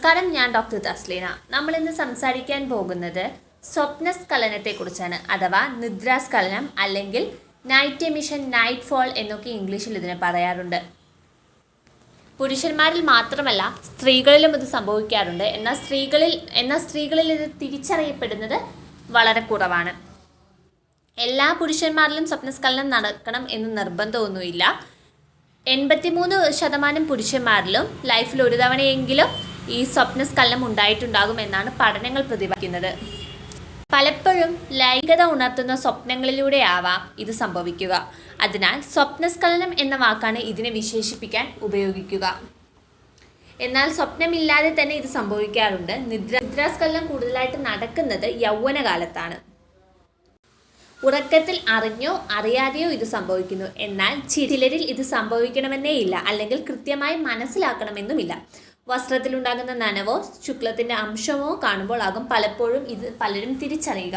നമസ്കാരം, ഞാൻ ഡോക്ടർ തസ്ലീന. നമ്മൾ ഇന്ന് സംസാരിക്കാൻ പോകുന്നത് സ്വപ്നസ്ഖലനത്തെക്കുറിച്ചാണ്, അഥവാ നിദ്രാസ്ഖലനം അല്ലെങ്കിൽ നൈറ്റ് എമിഷൻ, നൈറ്റ് ഫോൾ എന്നൊക്കെ ഇംഗ്ലീഷിൽ ഇതിനെ പറയാറുണ്ട്. പുരുഷന്മാരിൽ മാത്രമല്ല സ്ത്രീകളിലും ഇത് സംഭവിക്കാറുണ്ട്. എന്നാൽ സ്ത്രീകളിൽ ഇത് തിരിച്ചറിയപ്പെടുന്നത് വളരെ കുറവാണ്. എല്ലാ പുരുഷന്മാരിലും സ്വപ്നസ്ഖലനം നടക്കണം എന്ന് നിർബന്ധമൊന്നുമില്ല. 83% പുരുഷന്മാരിലും ലൈഫിൽ ഒരു തവണയെങ്കിലും ഈ സ്വപ്നസ്ഖലനം ഉണ്ടായിട്ടുണ്ടാകും എന്നാണ് പഠനങ്ങൾ പ്രതിപാദിക്കുന്നത്. പലപ്പോഴും ലൈംഗികത ഉണർത്തുന്ന സ്വപ്നങ്ങളിലൂടെ ആവാം ഇത് സംഭവിക്കുക. അതിനാൽ സ്വപ്നസ്ഖലനം എന്ന വാക്കാണ് ഇതിനെ വിശേഷിപ്പിക്കാൻ ഉപയോഗിക്കുക. എന്നാൽ സ്വപ്നമില്ലാതെ തന്നെ ഇത് സംഭവിക്കാറുണ്ട്. നിദ്രാസ്ഖലനം കൂടുതലായിട്ട് നടക്കുന്നത് യൗവനകാലത്താണ്. ഉറക്കത്തിൽ അറിഞ്ഞോ അറിയാതെയോ ഇത് സംഭവിക്കുന്നു. എന്നാൽ ചിലരിൽ ഇത് സംഭവിക്കണമെന്നേ ഇല്ല, അല്ലെങ്കിൽ കൃത്യമായി മനസ്സിലാക്കണമെന്നുമില്ല. വസ്ത്രത്തിലുണ്ടാകുന്ന നനവോ ശുക്ലത്തിൻ്റെ അംശമോ കാണുമ്പോൾ ആകും പലപ്പോഴും ഇത് പലരും തിരിച്ചറിയുക.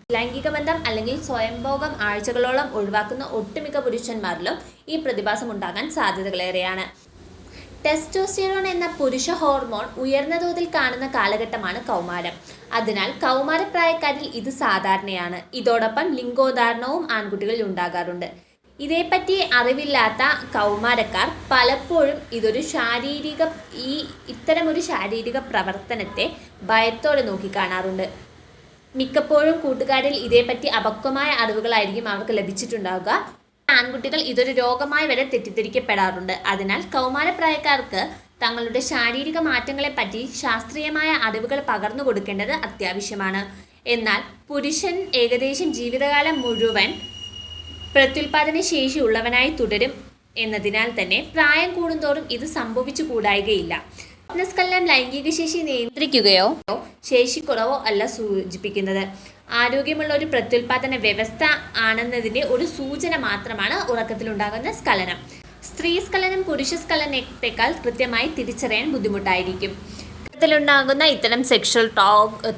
ലൈംഗിക ബന്ധം അല്ലെങ്കിൽ സ്വയംഭോഗം ആഴ്ചകളോളം ഒഴിവാക്കുന്ന ഒട്ടുമിക്ക പുരുഷന്മാരിലും ഈ പ്രതിഭാസം ഉണ്ടാകാൻ സാധ്യതകളേറെയാണ്. ടെസ്റ്റോസ്റ്റിറോൺ എന്ന പുരുഷ ഹോർമോൺ ഉയർന്ന തോതിൽ കാണുന്ന കാലഘട്ടമാണ് കൗമാരം. അതിനാൽ കൗമാരപ്രായക്കാരിൽ ഇത് സാധാരണയാണ്. ഇതോടൊപ്പം ലിംഗോദാരണവും ആൺകുട്ടികളിൽ ഉണ്ടാകാറുണ്ട്. ഇതേപ്പറ്റി അറിവില്ലാത്ത കൗമാരക്കാർ പലപ്പോഴും ഇത്തരമൊരു ശാരീരിക പ്രവർത്തനത്തെ ഭയത്തോടെ നോക്കിക്കാണാറുണ്ട്. മിക്കപ്പോഴും കൂട്ടുകാരിൽ ഇതേപ്പറ്റി അപക്വമായ അറിവുകളായിരിക്കും അവർക്ക് ലഭിച്ചിട്ടുണ്ടാവുക. ആൺകുട്ടികൾ ഇതൊരു രോഗമായി വരെ തെറ്റിദ്ധരിക്കപ്പെടാറുണ്ട്. അതിനാൽ കൗമാരപ്രായക്കാർക്ക് തങ്ങളുടെ ശാരീരിക മാറ്റങ്ങളെപ്പറ്റി ശാസ്ത്രീയമായ അറിവുകൾ പകർന്നു കൊടുക്കേണ്ടത് അത്യാവശ്യമാണ്. എന്നാൽ പുരുഷൻ ഏകദേശം ജീവിതകാലം മുഴുവൻ പ്രത്യുൽപാദന ശേഷി ഉള്ളവനായി തുടരും എന്നതിനാൽ തന്നെ പ്രായം കൂടുന്തോറും ഇത് സംഭവിച്ചു കൂടായികയില്ല. സ്വപ്നസ്ഖലനം ലൈംഗിക ശേഷി നിയന്ത്രിക്കുകയോ ശേഷിക്കുറവോ അല്ല സൂചിപ്പിക്കുന്നത്. ആരോഗ്യമുള്ള ഒരു പ്രത്യുൽപാദന വ്യവസ്ഥ ആണെന്നതിൻ്റെ ഒരു സൂചന മാത്രമാണ് ഉറക്കത്തിലുണ്ടാകുന്ന സ്ഖലനം. സ്ത്രീ സ്ഖലനം പുരുഷ സ്ഖലനത്തെക്കാൾ കൃത്യമായി തിരിച്ചറിയാൻ ബുദ്ധിമുട്ടായിരിക്കും. ഉറക്കത്തിലുണ്ടാകുന്ന ഇത്തരം സെക്ഷൽ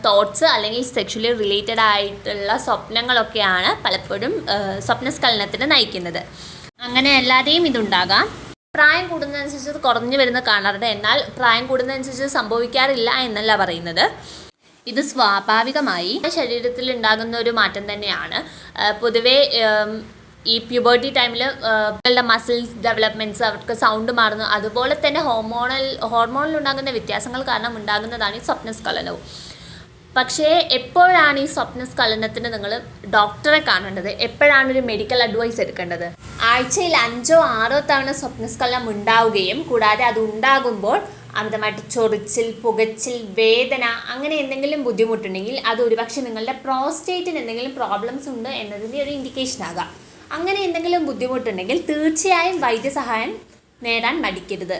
തോട്ട്സ് അല്ലെങ്കിൽ സെക്ഷലി റിലേറ്റഡ് ആയിട്ടുള്ള സ്വപ്നങ്ങളൊക്കെയാണ് പലപ്പോഴും സ്വപ്നസ്ഖലനത്തിന് നയിക്കുന്നത്. അങ്ങനെ അല്ലാതെയും ഇതുണ്ടാകാം. പ്രായം കൂടുന്നതനുസരിച്ച് കുറഞ്ഞു വരുന്ന കാണാറുണ്ട്. എന്നാൽ പ്രായം കൂടുന്നതനുസരിച്ച് സംഭവിക്കാറില്ല എന്നല്ല പറയുന്നത്. ഇത് സ്വാഭാവികമായി ശരീരത്തിൽ ഉണ്ടാകുന്ന ഒരു മാറ്റം തന്നെയാണ്. പൊതുവേ ഈ പ്യൂബർട്ടി ടൈമിൽ മസിൽസ് ഡെവലപ്മെൻറ്റ്സ്, അവർക്ക് സൗണ്ട് മാറുന്നു. അതുപോലെ തന്നെ ഹോർമോണിലുണ്ടാകുന്ന വ്യത്യാസങ്ങൾ കാരണം ഉണ്ടാകുന്നതാണ് ഈ സ്വപ്നസ്ഖലനവും. പക്ഷേ എപ്പോഴാണ് ഈ സ്വപ്നസ്ഖലനത്തിന് നിങ്ങൾ ഡോക്ടറെ കാണേണ്ടത്? എപ്പോഴാണ് ഒരു മെഡിക്കൽ അഡ്വൈസ് എടുക്കേണ്ടത്? ആഴ്ചയിൽ 5-6 തവണ സ്വപ്നസ്ഖലനം ഉണ്ടാവുകയും കൂടാതെ അത് ഉണ്ടാകുമ്പോൾ അമിതമായിട്ട് ചൊറിച്ചിൽ, പുകച്ചിൽ, വേദന അങ്ങനെ എന്തെങ്കിലും ബുദ്ധിമുട്ടുണ്ടെങ്കിൽ അത് ഒരുപക്ഷെ നിങ്ങളുടെ പ്രോസ്റ്റേറ്റിന് എന്തെങ്കിലും പ്രോബ്ലംസ് ഉണ്ട് എന്നതിൻ്റെ ഒരു ഇൻഡിക്കേഷൻ ആകാം. അങ്ങനെ എന്തെങ്കിലും ബുദ്ധിമുട്ടുണ്ടെങ്കിൽ തീർച്ചയായും വൈദ്യസഹായം നേടാൻ മടിക്കരുത്.